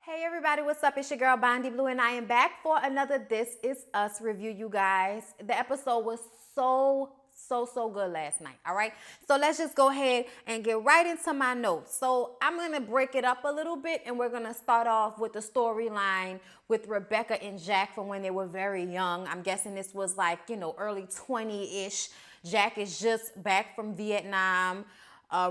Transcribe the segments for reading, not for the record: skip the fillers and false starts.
Hey everybody, what's up? It's your girl Bondy Blue and I am back for another This Is Us review, you guys. The episode was so good last night, all right? So let's just go ahead and get right into my notes. So I'm going to break it up a little bit and we're going to start off with the storyline with Rebecca and Jack from when they were very young. I'm guessing this was like, early 20-ish. Jack is just back from Vietnam.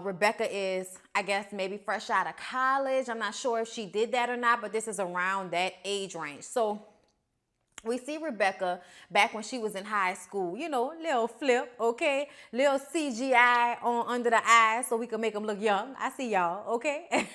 Rebecca is, I guess, maybe fresh out of college. I'm not sure if she did that or not, but this is around that age range. So we see Rebecca back when she was in high school, little flip, okay? Little CGI on under the eyes so we can make them look young. I see y'all, okay?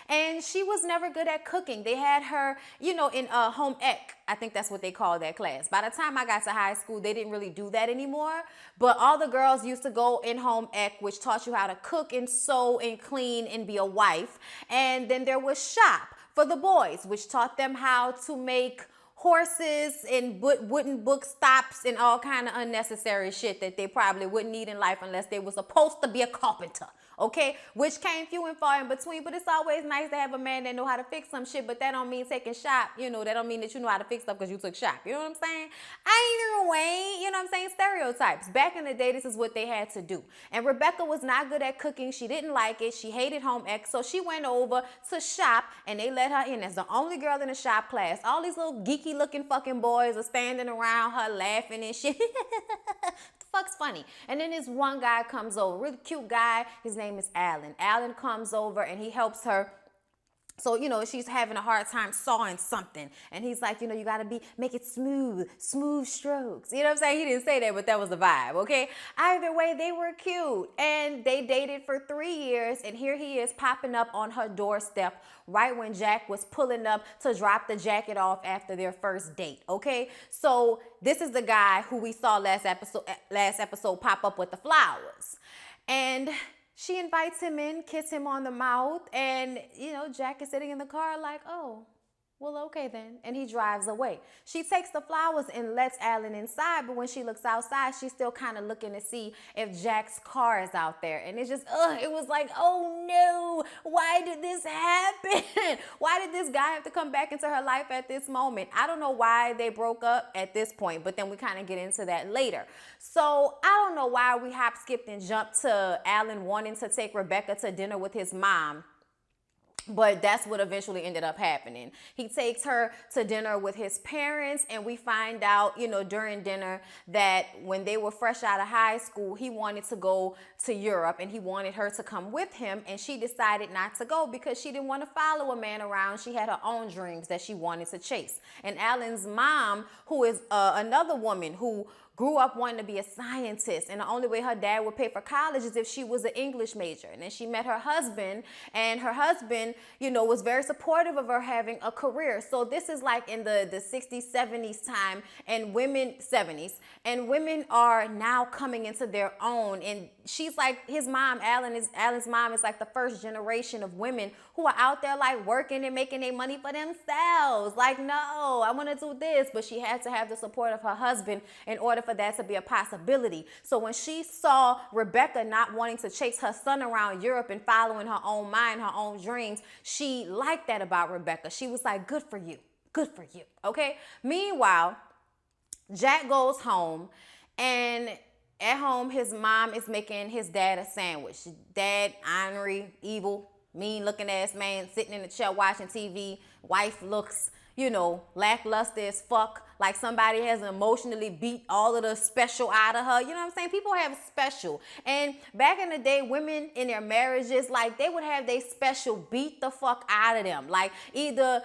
And she was never good at cooking. They had her, in home ec. I think that's what they call that class. By the time I got to high school, they didn't really do that anymore. But all the girls used to go in home ec, which taught you how to cook and sew and clean and be a wife. And then there was shop for the boys, which taught them how to make horses and wooden book stops and all kind of unnecessary shit that they probably wouldn't need in life unless they were supposed to be a carpenter, okay? Which came few and far in between, but it's always nice to have a man that know how to fix some shit, but that don't mean taking shop, that don't mean that you know how to fix stuff because you took shop, you know what I'm saying? Either way, stereotypes. Back in the day, this is what they had to do. And Rebecca was not good at cooking. She didn't like it. She hated home ec, so she went over to shop and they let her in as the only girl in the shop class. All these little geeky looking fucking boys are standing around her laughing and shit. The fuck's funny? And then this one guy comes over, really cute guy. His name is Alan. Alan comes over and he helps her. So, she's having a hard time sawing something. And he's like, you got to make it smooth strokes. You know what I'm saying? He didn't say that, but that was the vibe, okay? Either way, they were cute. And they dated for 3 years. And here he is popping up on her doorstep right when Jack was pulling up to drop the jacket off after their first date, okay? So this is the guy who we saw last episode pop up with the flowers. And she invites him in, kiss him on the mouth, and, Jack is sitting in the car like, oh, well, okay then. And he drives away. She takes the flowers and lets Alan inside, but when she looks outside, she's still kind of looking to see if Jack's car is out there. And it's just, it was like, oh no, why did this happen? Why did this guy have to come back into her life at this moment? I don't know why they broke up at this point, but then we kind of get into that later. So I don't know why we hop, skipped, and jumped to Alan wanting to take Rebecca to dinner with his mom. But that's what eventually ended up happening. He takes her to dinner with his parents, and we find out, during dinner that when they were fresh out of high school, he wanted to go to Europe and he wanted her to come with him, and she decided not to go because she didn't want to follow a man around. She had her own dreams that she wanted to chase. And Alan's mom, who is another woman who grew up wanting to be a scientist, and the only way her dad would pay for college is if she was an English major. And then she met her husband, and her husband, was very supportive of her having a career. So this is like in the 60s, 70s time, and 70s, and women are now coming into their own. And she's like, his mom, Alan's mom is like the first generation of women who are out there like working and making their money for themselves. Like, no, I want to do this. But she had to have the support of her husband in order for that to be a possibility. So when she saw Rebecca not wanting to chase her son around Europe and following her own mind, her own dreams, she liked that about Rebecca. She was like, good for you, okay? Meanwhile, Jack goes home, and at home, his mom is making his dad a sandwich. Dad, ornery, evil, mean-looking ass man sitting in the chair watching TV. Wife looks, lackluster as fuck, like somebody has emotionally beat all of the special out of her. You know what I'm saying? People have special. And back in the day, women in their marriages, like, they would have their special beat the fuck out of them. Like, either,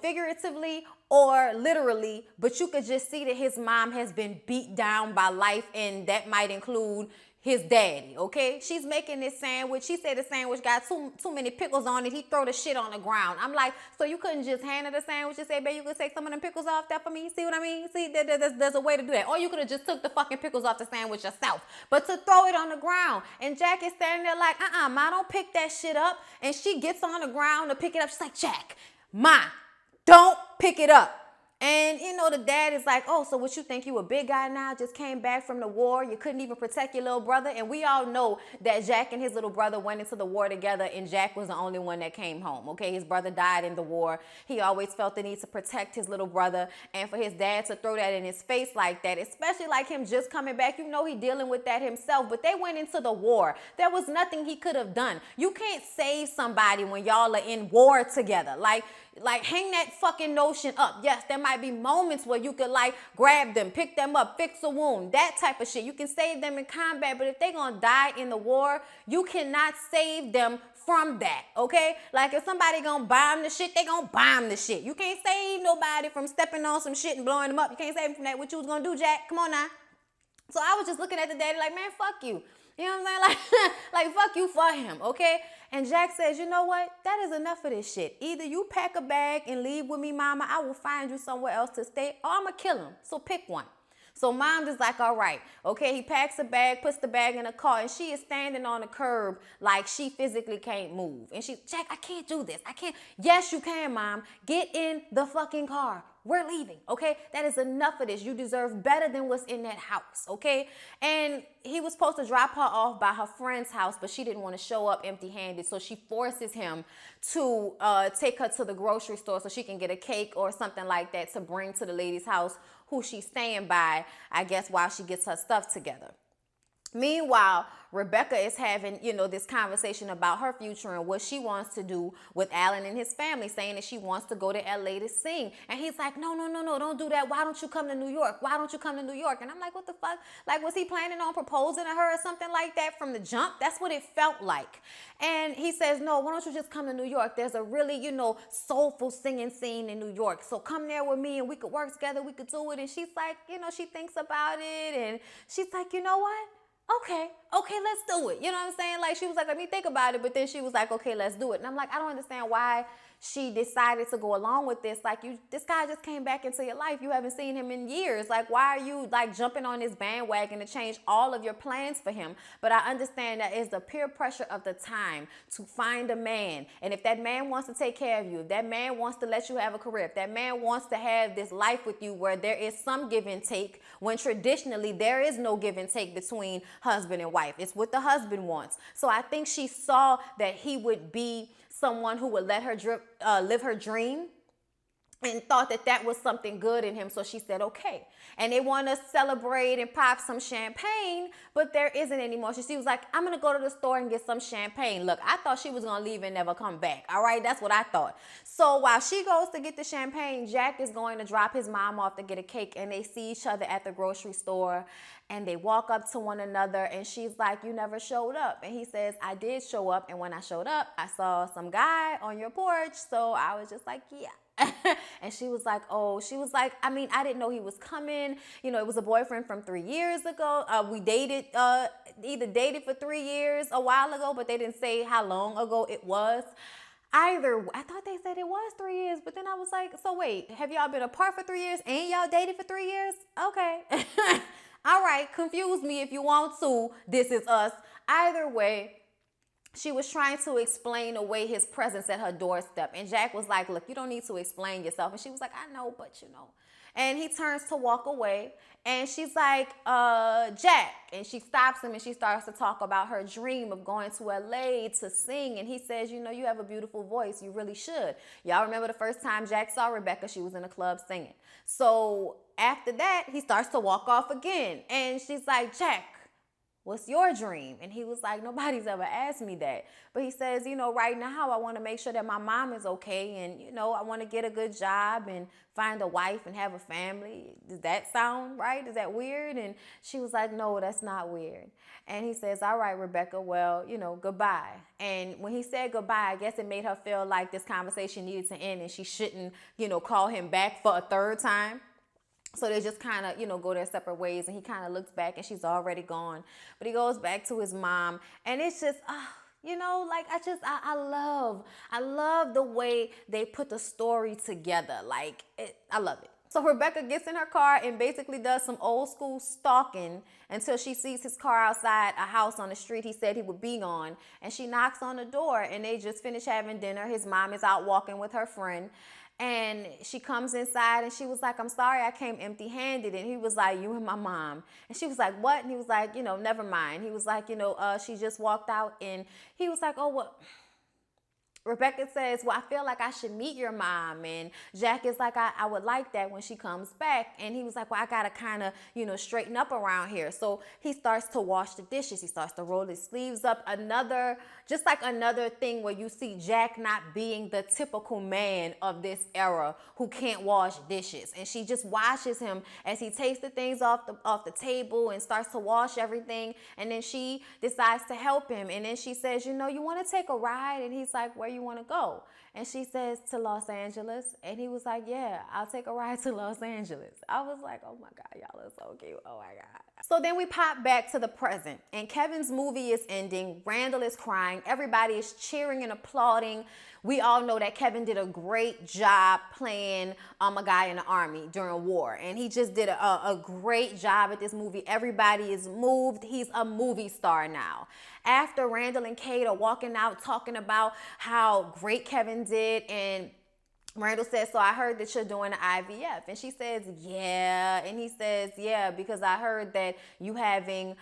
figuratively or literally, but you could just see that his mom has been beat down by life, and that might include his daddy, okay? She's making this sandwich. She said the sandwich got too many pickles on it. He throw the shit on the ground. I'm like, so you couldn't just hand her the sandwich and say, babe, you could take some of them pickles off that for me? See what I mean? See, there's a way to do that. Or you could have just took the fucking pickles off the sandwich yourself. But to throw it on the ground. And Jack is standing there like, Ma, don't pick that shit up. And she gets on the ground to pick it up. She's like, Jack, Ma, don't pick it up. And, you know, the dad is like, oh, so what you think, you a big guy now, just came back from the war, you couldn't even protect your little brother? And we all know that Jack and his little brother went into the war together, and Jack was the only one that came home, okay? His brother died in the war. He always felt the need to protect his little brother, and for his dad to throw that in his face like that, especially like him just coming back, you know he dealing with that himself, but they went into the war. There was nothing he could have done. You can't save somebody when y'all are in war together. Like hang that fucking notion up. Yes, there might be moments where you could like grab them, pick them up, fix a wound, that type of shit. You can save them in combat, but if they gonna die in the war, you cannot save them from that, okay? Like if somebody gonna bomb the shit, they gonna bomb the shit. You can't save nobody from stepping on some shit and blowing them up. You can't save them from that. What you was gonna do, Jack? Come on now. So I was just looking at the daddy like, man, fuck you. You know what I'm saying? Like fuck you for him, okay? And Jack says, you know what? That is enough of this shit. Either you pack a bag and leave with me, mama, I will find you somewhere else to stay, or I'm going to kill him. So pick one. So mom is like, all right. Okay, he packs a bag, puts the bag in a car, and she is standing on the curb like she physically can't move. And she's, Jack, I can't do this. I can't. Yes, you can, mom. Get in the fucking car. We're leaving, okay? That is enough of this. You deserve better than what's in that house, okay? And he was supposed to drop her off by her friend's house, but she didn't want to show up empty-handed, so she forces him to take her to the grocery store so she can get a cake or something like that to bring to the lady's house who she's staying by, I guess, while she gets her stuff together. Meanwhile, Rebecca is having, you know, this conversation about her future and what she wants to do with Alan and his family, saying that she wants to go to LA to sing. And he's like, no, don't do that. Why don't you come to New York? Why don't you come to New York? And I'm like, what the fuck? Like, was he planning on proposing to her or something like that from the jump? That's what it felt like. And he says, no, why don't you just come to New York? There's a really, you know, soulful singing scene in New York. So come there with me and we could work together. We could do it. And she's like, you know, she thinks about it. And she's like, you know what? Okay, let's do it. You know what I'm saying? Like, she was like, let me think about it. But then she was like, okay, let's do it. And I'm like, I don't understand why she decided to go along with this. Like, this guy just came back into your life. You haven't seen him in years. Like, why are you like jumping on this bandwagon to change all of your plans for him? But I understand that it's the peer pressure of the time to find a man. And if that man wants to take care of you, if that man wants to let you have a career, if that man wants to have this life with you where there is some give and take, when traditionally there is no give and take between husband and wife. It's what the husband wants. So I think she saw that he would be someone who would let her live her dream, and thought that that was something good in him. So she said, okay. And they want to celebrate and pop some champagne, but there isn't anymore. So she was like, I'm going to go to the store and get some champagne. Look, I thought she was going to leave and never come back. All right, that's what I thought. So while she goes to get the champagne, Jack is going to drop his mom off to get a cake, and they see each other at the grocery store, and they walk up to one another, and she's like, you never showed up. And he says, I did show up, and when I showed up, I saw some guy on your porch, so I was just like, yeah. And she was like, I mean, I didn't know he was coming. You know, it was a boyfriend from 3 years ago. We dated, either dated for 3 years a while ago, but they didn't say how long ago it was. I thought they said it was 3 years, but then I was like, so wait, have y'all been apart for 3 years and y'all dated for 3 years? Okay. All right, confuse me if you want to. This is us. Either way, she was trying to explain away his presence at her doorstep. And Jack was like, look, you don't need to explain yourself. And she was like, I know, but you know. And he turns to walk away. And she's like, Jack. And she stops him and she starts to talk about her dream of going to LA to sing. And he says, you know, you have a beautiful voice. You really should. Y'all remember the first time Jack saw Rebecca, she was in a club singing. So after that, he starts to walk off again. And she's like, Jack, what's your dream? And he was like, nobody's ever asked me that. But he says, you know, right now I want to make sure that my mom is okay. And, you know, I want to get a good job and find a wife and have a family. Does that sound right? Is that weird? And she was like, no, that's not weird. And he says, all right, Rebecca, well, you know, goodbye. And when he said goodbye, I guess it made her feel like this conversation needed to end and she shouldn't, you know, call him back for a third time. So they just kind of, you know, go their separate ways. And he kind of looks back and she's already gone. But he goes back to his mom. And it's just, you know, like I love the way they put the story together. Like, I love it. So Rebecca gets in her car and basically does some old school stalking until she sees his car outside a house on the street he said he would be on. And she knocks on the door and they just finish having dinner. His mom is out walking with her friend. And she comes inside and she was like, I'm sorry I came empty-handed. And he was like, you and my mom. And she was like, what? And he was like, never mind. He was like, she just walked out. And he was like, oh, what? Rebecca says, well, I feel like I should meet your mom. And Jack is like, I would like that when she comes back. And he was like, well, I got to kind of, straighten up around here. So he starts to wash the dishes. He starts to roll his sleeves up. Another thing where you see Jack not being the typical man of this era who can't wash dishes. And she just watches him as he takes the things off the table and starts to wash everything. And then she decides to help him. And then she says, you want to take a ride? And he's like, where you want to go? And she says, to Los Angeles. And he was like, yeah, I'll take a ride to Los Angeles. I was like, oh my God, y'all are so cute. Oh my God. So then we pop back to the present, and Kevin's movie is ending. Randall is crying. Everybody is cheering and applauding. We all know that Kevin did a great job playing a guy in the army during war. And he just did a great job at this movie. Everybody is moved. He's a movie star now. After Randall and Kate are walking out talking about how great Kevin did, and Randall says, so I heard that you're doing the IVF. And she says, yeah. And he says, yeah, because I heard that you having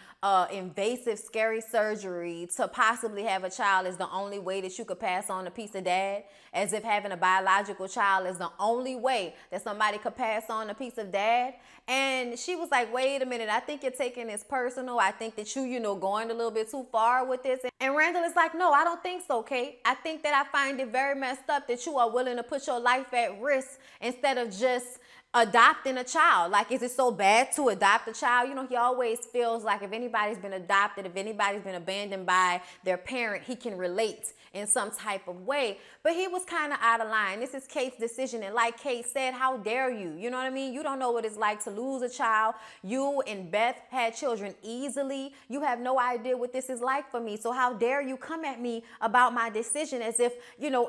invasive, scary surgery to possibly have a child is the only way that you could pass on a piece of dad, as if having a biological child is the only way that somebody could pass on a piece of dad. And she was like, wait a minute, I think you're taking this personal. I think that you going a little bit too far with this. And Randall is like, no, I don't think so, Kate. I think that I find it very messed up that you are willing to put your life at risk instead of just adopting a child. Like, is it so bad to adopt a child? He always feels like if anybody's been adopted, if anybody's been abandoned by their parent, he can relate in some type of way. But he was kind of out of line. This is Kate's decision. And like Kate said, how dare you? You know what I mean? You don't know what it's like to lose a child. You and Beth had children easily. You have no idea what this is like for me. So how dare you come at me about my decision as if,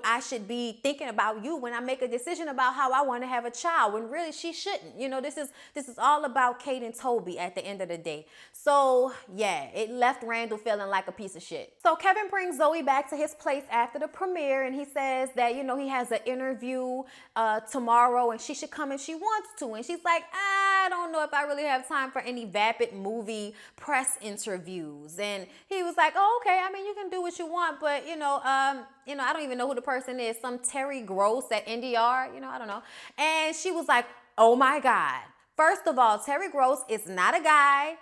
I should be thinking about you when I make a decision about how I want to have a child, when really she shouldn't. This is all about Kate and Toby at the end of the day. So yeah, it left Randall feeling like a piece of shit. So Kevin brings Zoe back to his place after the premiere, and he says that, he has an interview tomorrow and she should come if she wants to. And she's like, I don't know if I really have time for any vapid movie press interviews. And he was like, oh, okay. I mean, you can do what you want, but I don't even know who the person is. Some Terry Gross at NDR, I don't know. And she was like, oh my God. First of all, Terry Gross is not a guy.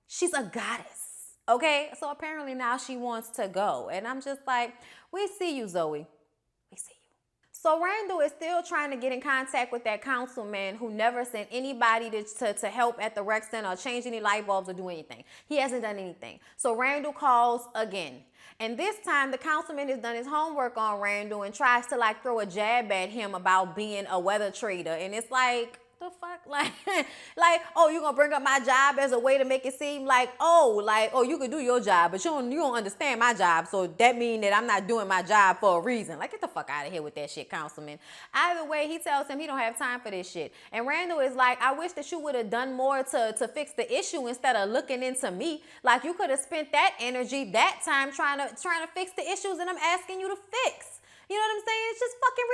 She's a goddess. Okay. So apparently now she wants to go. And I'm just like, we see you, Zoe. We see you. So Randall is still trying to get in contact with that councilman who never sent anybody to help at the rec center or change any light bulbs or do anything. He hasn't done anything. So Randall calls again. And this time the councilman has done his homework on Randall and tries to throw a jab at him about being a weather trader. And it's like, the fuck? Oh, you gonna bring up my job as a way to make it seem like, oh, you can do your job, but you don't understand my job, so that mean that I'm not doing my job for a reason. Get the fuck out of here with that shit, councilman. Either way, he tells him he don't have time for this shit. And Randall is like, I wish that you would have done more to fix the issue instead of looking into me. You could have spent that energy, that time trying to fix the issues that I'm asking you to fix. You know what I'm saying? It's just fucking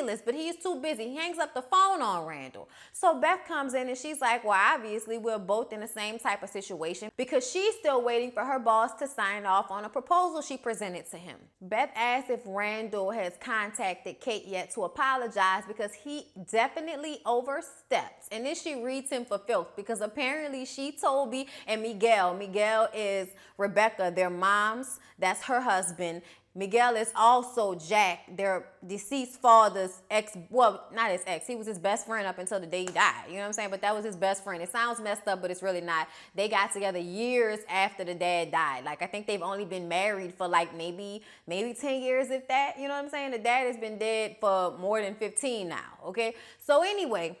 ridiculous. But he's too busy. He hangs up the phone on Randall. So Beth comes in and she's like, well, obviously we're both in the same type of situation because she's still waiting for her boss to sign off on a proposal she presented to him. Beth asks if Randall has contacted Kate yet to apologize because he definitely overstepped. And then she reads him for filth because apparently she, Toby, and Miguel is Rebecca, their moms. That's her husband. Miguel is also Jack, their deceased father's ex, well, not his ex. He was his best friend up until the day he died. You know what I'm saying? But that was his best friend. It sounds messed up, but it's really not. They got together years after the dad died. I think they've only been married for maybe 10 years, if that. You know what I'm saying? The dad has been dead for more than 15 now, okay? So anyway,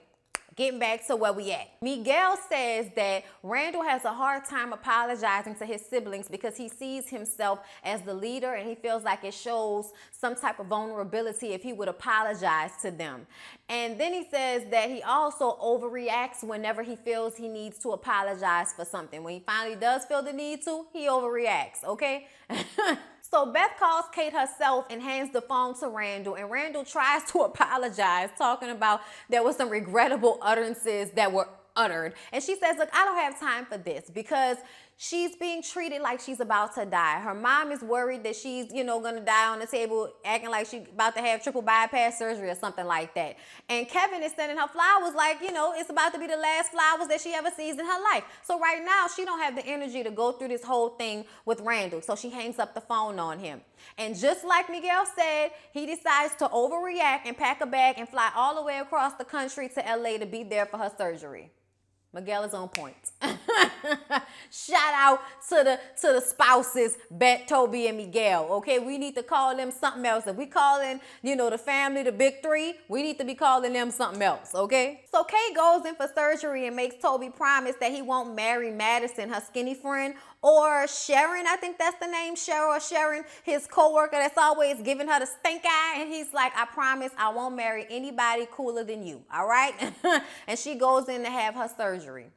getting back to where we at. Miguel says that Randall has a hard time apologizing to his siblings because he sees himself as the leader and he feels like it shows some type of vulnerability if he would apologize to them. And then he says that he also overreacts whenever he feels he needs to apologize for something. When he finally does feel the need to, he overreacts, okay? So Beth calls Kate herself and hands the phone to Randall, and Randall tries to apologize, talking about there were some regrettable utterances that were uttered. And she says, look, I don't have time for this because she's being treated like she's about to die. Her mom is worried that she's, gonna die on the table, acting like she's about to have triple bypass surgery or something like that. And Kevin is sending her flowers like, it's about to be the last flowers that she ever sees in her life. So right now, she don't have the energy to go through this whole thing with Randall. So she hangs up the phone on him. And just like Miguel said, he decides to overreact and pack a bag and fly all the way across the country to LA to be there for her surgery. Miguel is on point. Shout out to the spouses, Beth, Toby, and Miguel. Okay, we need to call them something else. If we calling, the family, the big three, we need to be calling them something else. Okay. So Kate goes in for surgery and makes Toby promise that he won't marry Madison, her skinny friend, or Sharon. I think that's the name, Cheryl or Sharon, his coworker that's always giving her the stink eye. And he's like, I promise I won't marry anybody cooler than you. All right. And she goes in to have her surgery.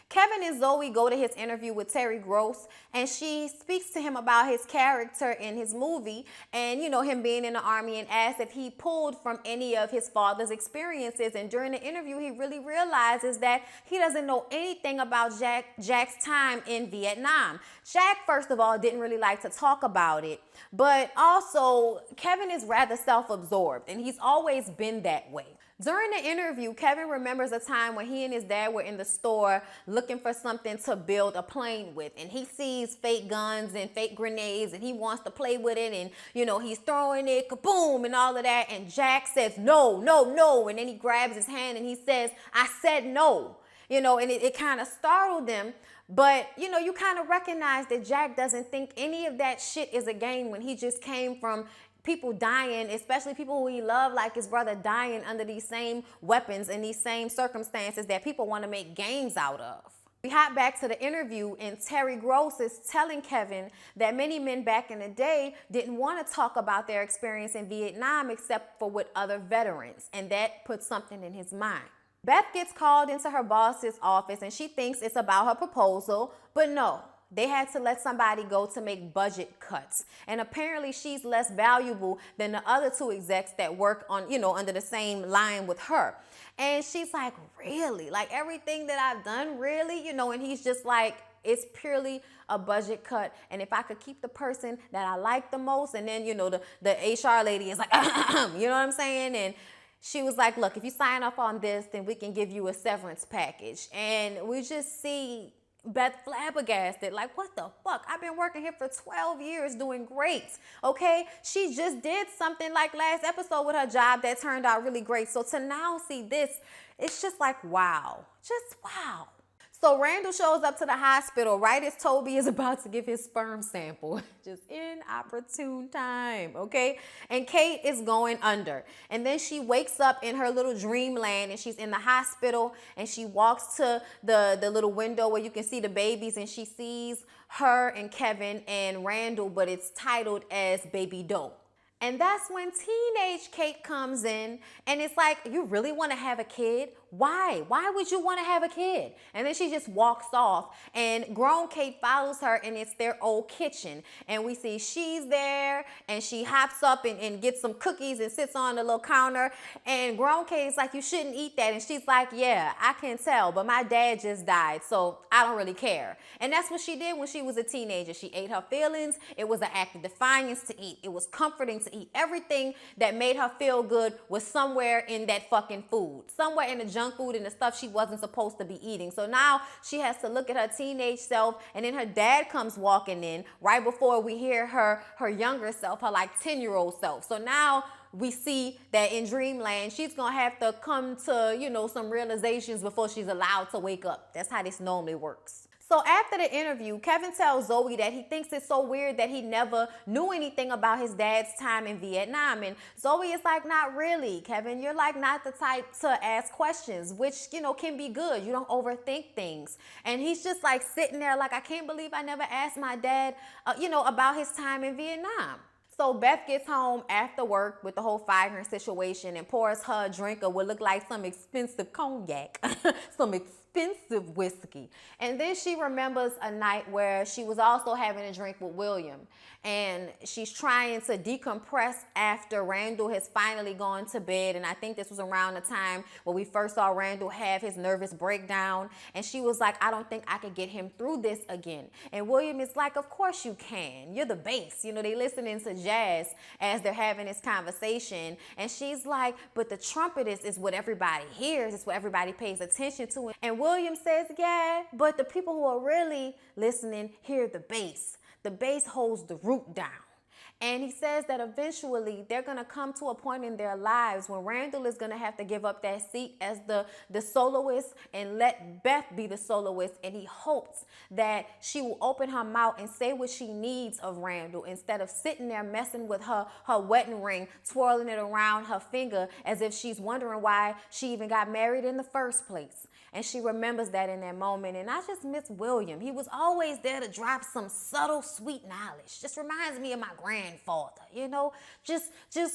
Kevin and Zoe go to his interview with Terry Gross, and she speaks to him about his character in his movie and, him being in the Army, and asks if he pulled from any of his father's experiences. And during the interview, he really realizes that he doesn't know anything about Jack's time in Vietnam. Jack, first of all, didn't really like to talk about it, but also Kevin is rather self-absorbed, and he's always been that way. During the interview, Kevin remembers a time when he and his dad were in the store looking for something to build a plane with. And he sees fake guns and fake grenades and he wants to play with it. And, he's throwing it, kaboom, and all of that. And Jack says, no, no, no. And then he grabs his hand and he says, I said no. And it kind of startled them. But, you kind of recognize that Jack doesn't think any of that shit is a game when he just came from people dying, especially people who he loved, like his brother, dying under these same weapons and these same circumstances that people want to make games out of. We hop back to the interview, and Terry Gross is telling Kevin that many men back in the day didn't want to talk about their experience in Vietnam except for with other veterans, and that put something in his mind. Beth gets called into her boss's office, and she thinks it's about her proposal, but no. They had to let somebody go to make budget cuts. And apparently she's less valuable than the other two execs that work on, under the same line with her. And she's like, really? Like everything that I've done, really? And he's just like, it's purely a budget cut. And if I could keep the person that I like the most, and then, the HR lady is like, you know what I'm saying? And she was like, look, if you sign up on this, then we can give you a severance package. And we just see Beth flabbergasted, like, what the fuck? I've been working here for 12 years doing great, okay? She just did something like last episode with her job that turned out really great. So to now see this, it's just like, wow, just wow. So Randall shows up to the hospital right as Toby is about to give his sperm sample. Just inopportune time, okay? And Kate is going under. And then she wakes up in her little dreamland, and she's in the hospital, and she walks to the little window where you can see the babies, and she sees her and Kevin and Randall, but it's titled as Baby Doe. And that's when teenage Kate comes in, and it's like, you really want to have a kid? Why? Why would you want to have a kid? And then she just walks off, and grown Kate follows her, and it's their old kitchen. And we see she's there, and she hops up and gets some cookies and sits on the little counter. And grown Kate's like, you shouldn't eat that. And she's like, yeah, I can tell, but my dad just died, so I don't really care. And that's what she did when she was a teenager. She ate her feelings. It was an act of defiance to eat. It was comforting to eat. Everything that made her feel good was somewhere in that fucking food, somewhere in the junk food and the stuff she wasn't supposed to be eating. So now she has to look at her teenage self, and then her dad comes walking in right before we hear her younger self, her like 10-year-old self. So now we see that in Dreamland, she's gonna have to come to, some realizations before she's allowed to wake up. That's how this normally works. So after the interview, Kevin tells Zoe that he thinks it's so weird that he never knew anything about his dad's time in Vietnam. And Zoe is like, not really, Kevin. You're like not the type to ask questions, which, can be good. You don't overthink things. And he's just like sitting there like, I can't believe I never asked my dad, about his time in Vietnam. So Beth gets home after work with the whole firing situation and pours her a drink of what looked like some expensive cognac, some expensive expensive whiskey. And then she remembers a night where she was also having a drink with William. And she's trying to decompress after Randall has finally gone to bed. And I think this was around the time where we first saw Randall have his nervous breakdown. And she was like, I don't think I could get him through this again. And William is like, of course you can. You're the bass. You know, they listening to jazz as they're having this conversation. And she's like, but the trumpet is what everybody hears. It's what everybody pays attention to. And William says, yeah, but the people who are really listening hear the bass. The bass holds the root down. And he says that eventually they're going to come to a point in their lives when Randall is going to have to give up that seat as the soloist and let Beth be the soloist. And he hopes that she will open her mouth and say what she needs of Randall instead of sitting there messing with her wedding ring, twirling it around her finger as if she's wondering why she even got married in the first place. And she remembers that in that moment. And I just miss William. He was always there to drop some subtle, sweet knowledge. Just reminds me of my grandfather, you know, just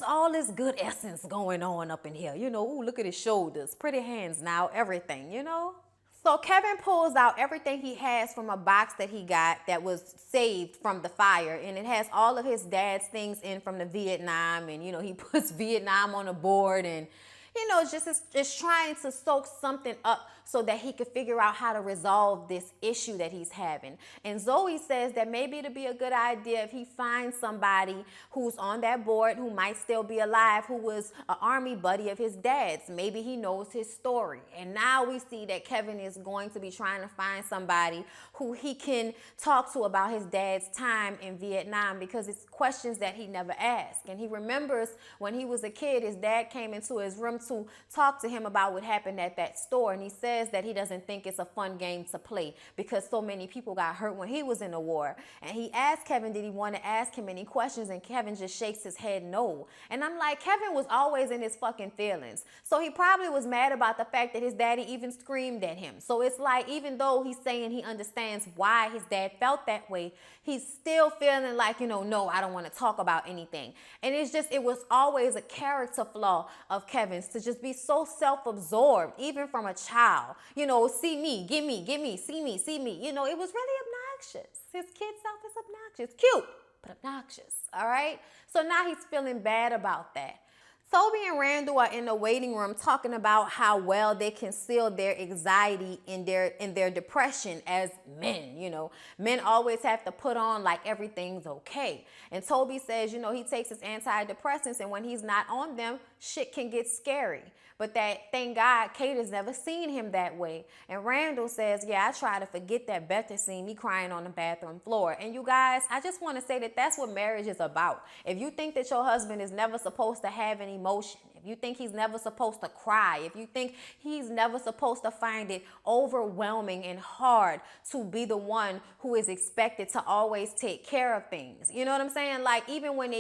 all this good essence going on up in here. You know, ooh, look at his shoulders, pretty hands now, everything, you know. So Kevin pulls out everything he has from a box that he got that was saved from the fire. And it has all of his dad's things in from the Vietnam. And, you know, he puts Vietnam on the board and, you know, just trying to soak something up so that he could figure out how to resolve this issue that he's having. And Zoe says that maybe it'd be a good idea if he finds somebody who's on that board who might still be alive, who was an army buddy of his dad's. Maybe he knows his story. And now we see that Kevin is going to be trying to find somebody who he can talk to about his dad's time in Vietnam, because it's questions that he never asked. And he remembers when he was a kid, his dad came into his room to talk to him about what happened at that store. And he says that he doesn't think it's a fun game to play because so many people got hurt when he was in the war. And he asked Kevin, did he want to ask him any questions? And Kevin just shakes his head no. And I'm like, Kevin was always in his fucking feelings. So he probably was mad about the fact that his daddy even screamed at him. So it's like, even though he's saying he understands why his dad felt that way, he's still feeling like, you know, no, I don't want to talk about anything. And it was always a character flaw of Kevin's to just be so self-absorbed, even from a child. You know, see me, give me, see me. You know, it was really obnoxious. His kid self is obnoxious. Cute, but obnoxious, all right? So now he's feeling bad about that. Toby and Randall are in the waiting room talking about how well they conceal their anxiety in their depression as men. You know, men always have to put on like everything's okay. And Toby says, you know, he takes his antidepressants and when he's not on them, shit can get scary. But that, thank God, Kate has never seen him that way. And Randall says, yeah, I try to forget that Beth has seen me crying on the bathroom floor. And you guys, I just want to say that that's what marriage is about. If you think that your husband is never supposed to have an emotion, if you think he's never supposed to cry, if you think he's never supposed to find it overwhelming and hard to be the one who is expected to always take care of things, you know what I'm saying? Like even when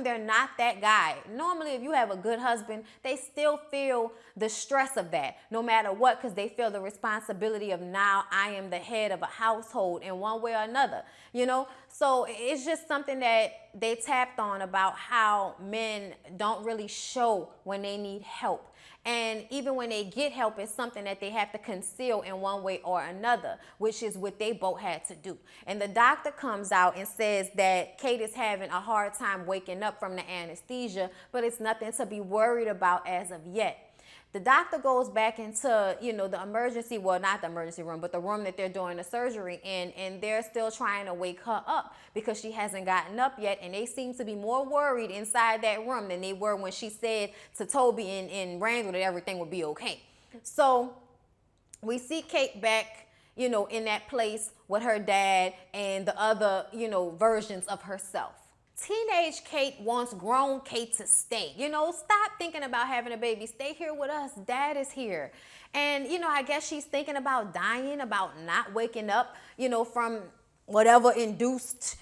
they're not that guy, normally if you have a good husband, they still feel the stress of that no matter what, because they feel the responsibility of now I am the head of a household in one way or another, you know? So it's just something that they tapped on about how men don't really show when they need help. And even when they get help, it's something that they have to conceal in one way or another, which is what they both had to do. And the doctor comes out and says that Kate is having a hard time waking up from the anesthesia, but it's nothing to be worried about as of yet. The doctor goes back into, you know, the emergency, well, not the emergency room, but the room that they're doing the surgery in, and they're still trying to wake her up because she hasn't gotten up yet, and they seem to be more worried inside that room than they were when she said to Toby and Randall that everything would be okay. So we see Kate back, you know, in that place with her dad and the other, you know, versions of herself. Teenage Kate wants grown Kate to stay. You know, stop thinking about having a baby. Stay here with us. Dad is here. And, you know, I guess she's thinking about dying, about not waking up, you know, from whatever induced,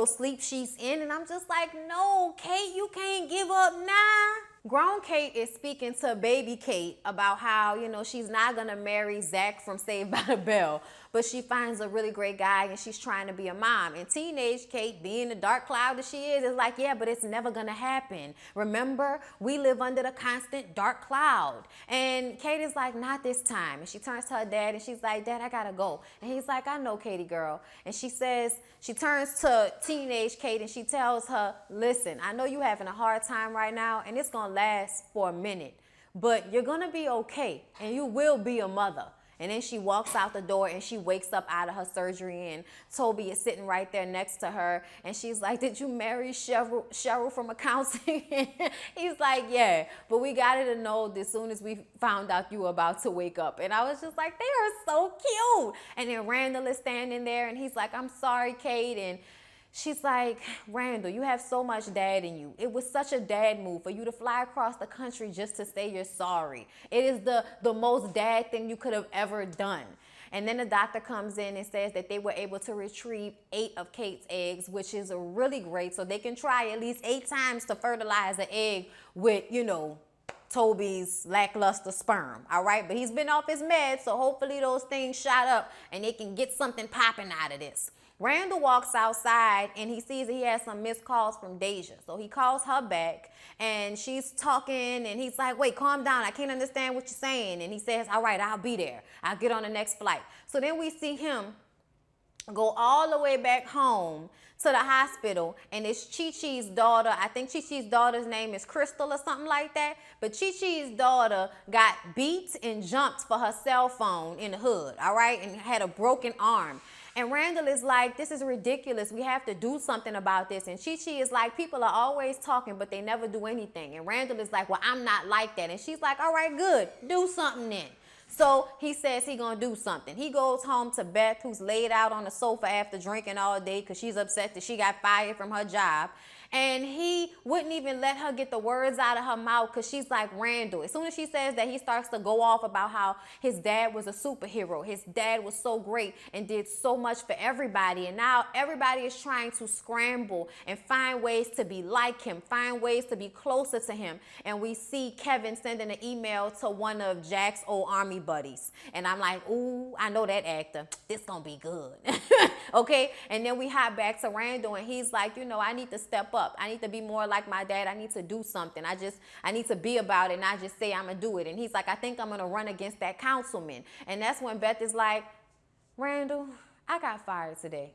sleep sheets in. And I'm just like, no, Kate, you can't give up now. Grown Kate is speaking to baby Kate about how, she's not going to marry Zach from Saved by the Bell, but she finds a really great guy and she's trying to be a mom. And teenage Kate, being the dark cloud that she is like, yeah, but it's never going to happen. Remember, we live under the constant dark cloud. And Kate is like, not this time. And she turns to her dad and she's like, Dad, I got to go. And he's like, I know, Katie girl. And she turns to teenage Kate and she tells her, listen, I know you're having a hard time right now and it's going to last for a minute, but you're going to be okay and you will be a mother. And then she walks out the door and she wakes up out of her surgery and Toby is sitting right there next to her. And she's like, did you marry Cheryl from accounting? He's like, yeah, but we got it annulled as soon as we found out you were about to wake up. And I was just like, they are so cute. And then Randall is standing there and he's like, I'm sorry, Kate. And she's like, Randall, you have so much dad in you. It was such a dad move for you to fly across the country just to say you're sorry. It is the most dad thing you could have ever done. And then the doctor comes in and says that they were able to retrieve 8 of Kate's eggs, which is really great. So they can try at least 8 times to fertilize an egg with, Toby's lackluster sperm, all right? But he's been off his meds, so hopefully those things shot up and they can get something popping out of this. Randall walks outside and he sees that he has some missed calls from Deja. So he calls her back and she's talking and he's like, wait, calm down. I can't understand what you're saying. And he says, all right, I'll be there. I'll get on the next flight. So then we see him go all the way back home to the hospital, and it's Chi-Chi's daughter. I think Chi-Chi's daughter's name is Crystal or something like that. But Chi-Chi's daughter got beat and jumped for her cell phone in the hood, all right, and had a broken arm. And Randall is like, this is ridiculous. We have to do something about this. And Chi-Chi is like, people are always talking, but they never do anything. And Randall is like, well, I'm not like that. And she's like, all right, good. Do something then. So he says he's going to do something. He goes home to Beth, who's laid out on the sofa after drinking all day because she's upset that she got fired from her job. And he wouldn't even let her get the words out of her mouth because she's like, Randall. As soon as she says that, he starts to go off about how his dad was a superhero. His dad was so great and did so much for everybody. And now everybody is trying to scramble and find ways to be like him, find ways to be closer to him. And we see Kevin sending an email to one of Jack's old army buddies. And I'm like, ooh, I know that actor. This gonna be good. Okay? And then we hop back to Randall and he's like, I need to step up. I need to be more like my dad. I need to do something. I need to be about it, not just say I'm going to do it. And he's like, I think I'm going to run against that councilman. And that's when Beth is like, Randall, I got fired today.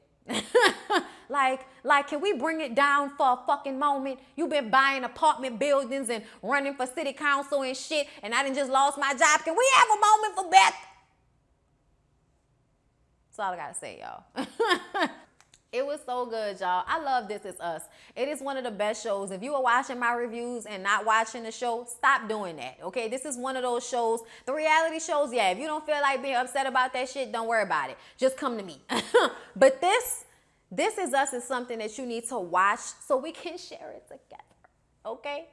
like, can we bring it down for a fucking moment? You've been buying apartment buildings and running for city council and shit, and I done just lost my job. Can we have a moment for Beth? That's all I got to say, y'all. It was so good, y'all. I love This Is Us. It is one of the best shows. If you are watching my reviews and not watching the show, stop doing that, okay? This is one of those shows. The reality shows, yeah, if you don't feel like being upset about that shit, don't worry about it. Just come to me. But This Is Us is something that you need to watch so we can share it together, okay?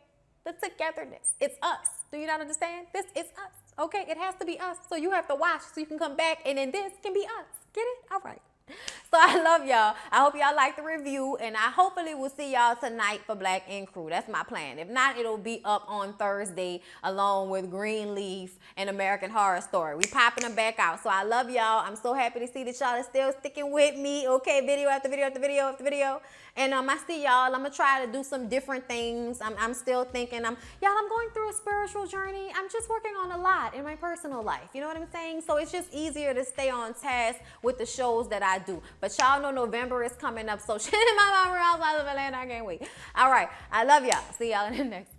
The togetherness. It's us. Do you not understand? This is us, okay? It has to be us. So you have to watch so you can come back, and then this can be us. Get it? All right. So I love y'all. I hope y'all like the review, and I hopefully will see y'all tonight for Black Ink Crew. That's my plan. If not, it'll be up on Thursday along with Greenleaf and American Horror Story. We popping them back out. So I love y'all. I'm so happy to see that y'all are still sticking with me. Okay, video after video after video after video. And I see y'all. I'm gonna try to do some different things. I'm still thinking. I'm going through a spiritual journey. I'm just working on a lot in my personal life. You know what I'm saying? So it's just easier to stay on task with the shows that I do. But y'all know November is coming up. So shit in my mouth, I can't wait. All right. I love y'all. See y'all in the next one.